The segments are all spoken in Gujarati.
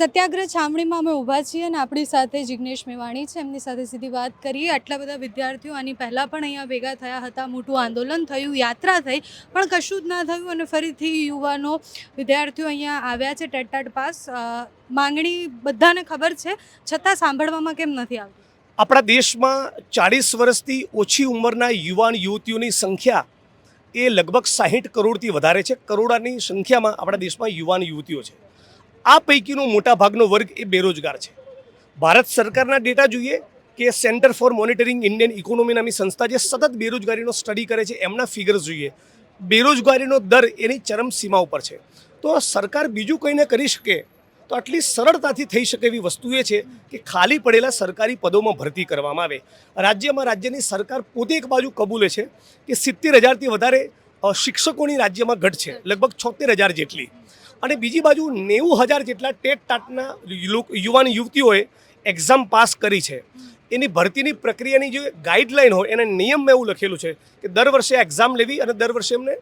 સત્યાગ્રહ છાવણીમાં અમે ઊભા છીએ અને આપણી સાથે જિગ્નેશ મેવાણી છે. એમની સાથે સીધી વાત કરીએ. આટલા બધા વિદ્યાર્થીઓ આની પહેલાં પણ અહીંયા ભેગા થયા હતા, મોટું આંદોલન થયું, યાત્રા થઈ, પણ કશું જ ના થયું અને ફરીથી યુવાનો વિદ્યાર્થીઓ અહીંયા આવ્યા છે ટેટ પાસ. માંગણી બધાને ખબર છે, છતાં સાંભળવામાં કેમ નથી આવતી? આપણા દેશમાં 40 વર્ષથી ઓછી ઉંમરના યુવાન યુવતીઓની સંખ્યા એ લગભગ 60 કરોડથી વધારે છે. કરોડની સંખ્યામાં આપણા દેશમાં યુવાન યુવતીઓ છે. આ પૈકીનો મોટા ભાગનો વર્ગ એ બેરોજગાર છે. ભારત સરકારના ડેટા જોઈએ કે centre for monitoring Indian economy નામની સંસ્થા જે સતત બેરોજગારીનો સ્ટડી કરે છે, એમના ફિગર્સ જોઈએ, બેરોજગારીનો દર એની ચરમસીમા ઉપર છે. તો સરકાર બીજું કંઈ ન કરી શકે તો આટલી સરળતાથી થઈ શકે એવી વસ્તુ એ છે કે ખાલી પડેલા સરકારી પદોમાં ભરતી કરવામાં આવે. રાજ્યની સરકાર પોતે એક બાજુ કબૂલે છે કે 70,000થી વધારે શિક્ષકોની રાજ્યમાં ઘટ છે, લગભગ 76,000 જેટલી, અને બીજી બાજુ 90,000 જેટલા ટેટ ટાટના યુવાન યુવતીઓએ એક્ઝામ પાસ કરી છે. એની ભરતીની પ્રક્રિયાની જે ગાઈડલાઈન હોય એના નિયમમાં એવું લખેલું છે કે દર વર્ષે એક્ઝામ લેવી અને દર વર્ષે એમને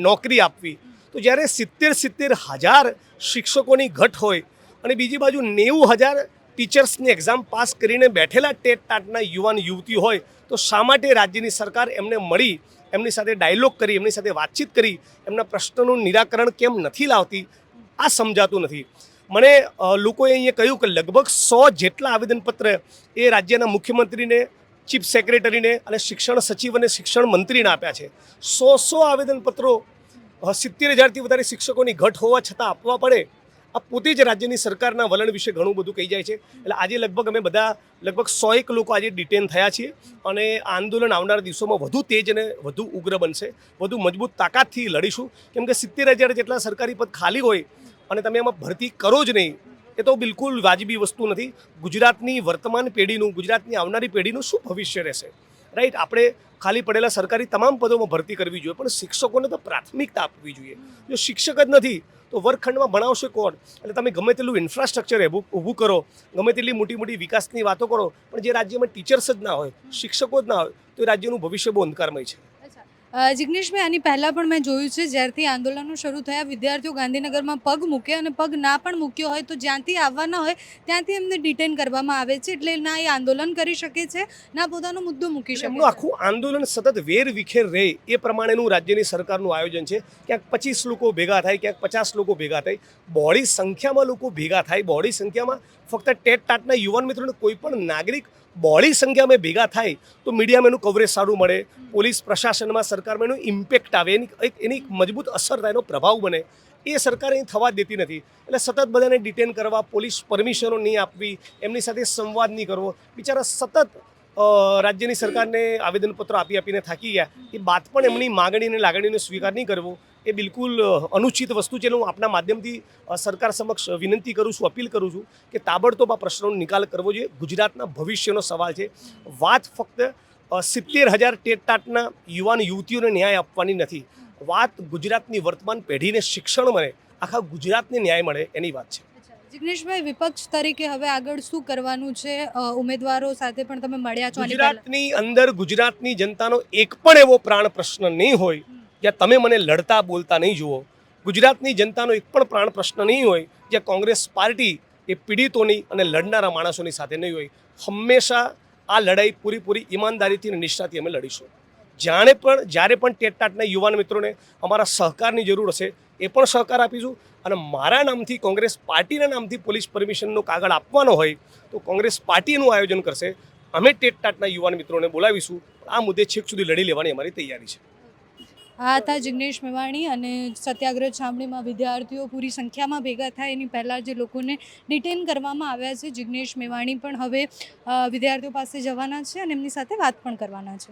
નોકરી આપવી. તો જ્યારે 70,000 શિક્ષકોની ઘટ હોય અને બીજી બાજુ 90,000 ટીચર્સની એક્ઝામ પાસ કરીને બેઠેલા ટેટ ટાટના યુવાન યુવતી હોય, તો શા માટે રાજ્યની સરકાર એમને મળી, એમની સાથે ડાયલોગ કરી, એમની સાથે વાતચીત કરી, એમના પ્રશ્નોનું નિરાકરણ કેમ નથી લાવતી, આ સમજાતું નથી. મને લોકોએ અહીંયા કહ્યું કે લગભગ 100 જેટલા આવેદનપત્ર એ રાજ્યના મુખ્યમંત્રીને, ચીફ સેક્રેટરીને અને શિક્ષણ સચિવ અને શિક્ષણ મંત્રીને આપ્યા છે. 100 આવેદનપત્રો 70,000થી વધારે શિક્ષકોની ઘટ હોવા છતાં આપવા પડે, આ પોતે જ રાજ્યની સરકારના વલણ વિશે ઘણું બધું કહી જાય છે. એટલે આજે અમે બધા લગભગ 101 લોકો આજે ડિટેન થયા છીએ અને આંદોલન આવનારા દિવસોમાં વધુ તેજ અને વધુ ઉગ્ર બનશે, વધુ મજબૂત તાકાતથી લડીશું. કેમ કે 70,000 જેટલા સરકારી પદ ખાલી હોય અને તમે એમાં ભરતી કરો જ નહીં, એ તો બિલકુલ વાજબી વસ્તુ નથી. ગુજરાતની વર્તમાન પેઢીનું, ગુજરાતની આવનારી પેઢીનું શું ભવિષ્ય રહેશે? રાઈટ, આપણે ખાલી પડેલા સરકારી તમામ પદોમાં ભરતી કરવી જોઈએ, પણ શિક્ષકોને તો પ્રાથમિકતા આપવી જોઈએ. જો શિક્ષક જ નથી તો વર્ગખંડમાં ભણાવશે કોણ? એટલે તમે ગમે તેટલું ઇન્ફ્રાસ્ટ્રક્ચર ઊભું કરો, ગમે તેટલી મોટી મોટી વિકાસની વાતો કરો, પણ જે રાજ્યમાં ટીચર્સ જ ના હોય, શિક્ષકો જ ના હોય, તો એ રાજ્યનું ભવિષ્ય બહુ અંધકારમય છે. જિગ્નેશભાઈ, આની પહેલાં પણ મેં જોયું છે, જ્યારથી આંદોલનો શરૂ થયા, વિદ્યાર્થીઓ ગાંધીનગરમાં પગ મૂકે અને પગ ના પણ મૂક્યો હોય તો જ્યાંથી આવવાના હોય ત્યાંથી એમને ડિટેન કરવામાં આવે છે. એટલે ના એ આંદોલન કરી શકે છે, ના પોતાનો મુદ્દો મૂકી શકે. એમનું આખું આંદોલન સતત વેર વિખેર રહે એ પ્રમાણેનું રાજ્યની સરકારનું આયોજન છે. ક્યાંક 25 લોકો ભેગા થાય, ક્યાંક 50 લોકો ભેગા થાય, બહોળી સંખ્યામાં લોકો ભેગા થાય. બહોળી સંખ્યામાં ફક્ત ટેટ ટાટના યુવાન મિત્રોને કોઈ પણ નાગરિક બહોળી સંખ્યામાં ભેગા થાય તો મીડિયામાં એનું કવરેજ સારું મળે, પોલીસ પ્રશાસનમાં, સરકારમાં એનું ઇમ્પેક્ટ આવે, એની મજબૂત અસર થાય, એનો પ્રભાવ બને. એ સરકાર અહીં થવા દેતી નથી. એટલે સતત બધાને ડિટેન કરવા, પોલીસ પરમિશનો નહીં આપવી, એમની સાથે સંવાદ નહીં કરવો, બિચારા સતત રાજ્યની સરકારને આવેદનપત્રો આપીને થાકી ગયા. એ બાદ પણ એમની માગણી અને લાગણીનો સ્વીકાર નહીં કરવો એ બિલકુલ અનુચિત વસ્તુ છે. હું આપના માધ્યમથી સરકાર સમક્ષ વિનંતી કરું છું, અપીલ કરું છું કે તાબડતોબ આ પ્રશ્નોનો નિકાલ કરવો જોઈએ. ગુજરાતના ભવિષ્યનો સવાલ છે. વાત ફક્ત 70,000 ટેટ ટાટના યુવાન યુવતીઓને ન્યાય આપવાની નથી. વાત ગુજરાતની વર્તમાન પેઢીને શિક્ષણ મળે, આખા ગુજરાતને ન્યાય મળે એની વાત છે. જિગ્નેશભાઈ, વિપક્ષ તરીકે હવે આગળ શું કરવાનું છે? ઉમેદવારો સાથે પણ તમે મળ્યા છો. ગુજરાતની અંદર ગુજરાતની જનતાનો એક પણ એવો પ્રાણ પ્રશ્ન નહીં હોય જ્યાં તમે મને લડતા બોલતા નહીં જુઓ. ગુજરાતની જનતાનો એક પણ પ્રાણ પ્રશ્ન નહીં હોય જ્યાં કોંગ્રેસ પાર્ટી એ પીડિતોની અને લડનારા માણસોની સાથે નહીં હોય. હંમેશા આ લડાઈ પૂરી ઈમાનદારીથી અને નિષ્ઠાથી અમે લડીશું. જ્યારે પણ ટેટ ટાટના યુવાન મિત્રોને અમારા સહકારની જરૂર હશે એ પણ સહકાર આપીશું. અને મારા નામથી, કોંગ્રેસ પાર્ટીના નામથી પોલીસ પરમિશનનો કાગળ આપવાનો હોય તો કોંગ્રેસ પાર્ટીનું આયોજન કરશે. અમે ટેટ ટાટના યુવાન મિત્રોને બોલાવીશું. આ મુદ્દે છેક સુધી લડી લેવાની અમારી તૈયારી છે. આ હતા જિગ્નેશ મેવાણી. અને સત્યાગ્રહ છાવણીમાં વિદ્યાર્થીઓ પૂરી સંખ્યામાં ભેગા થાય એની પહેલાં જે લોકોને ડિટેન કરવામાં આવ્યા છે, જિગ્નેશ મેવાણી પણ હવે વિદ્યાર્થીઓ પાસે જવાના છે અને એમની સાથે વાત પણ કરવાના છે.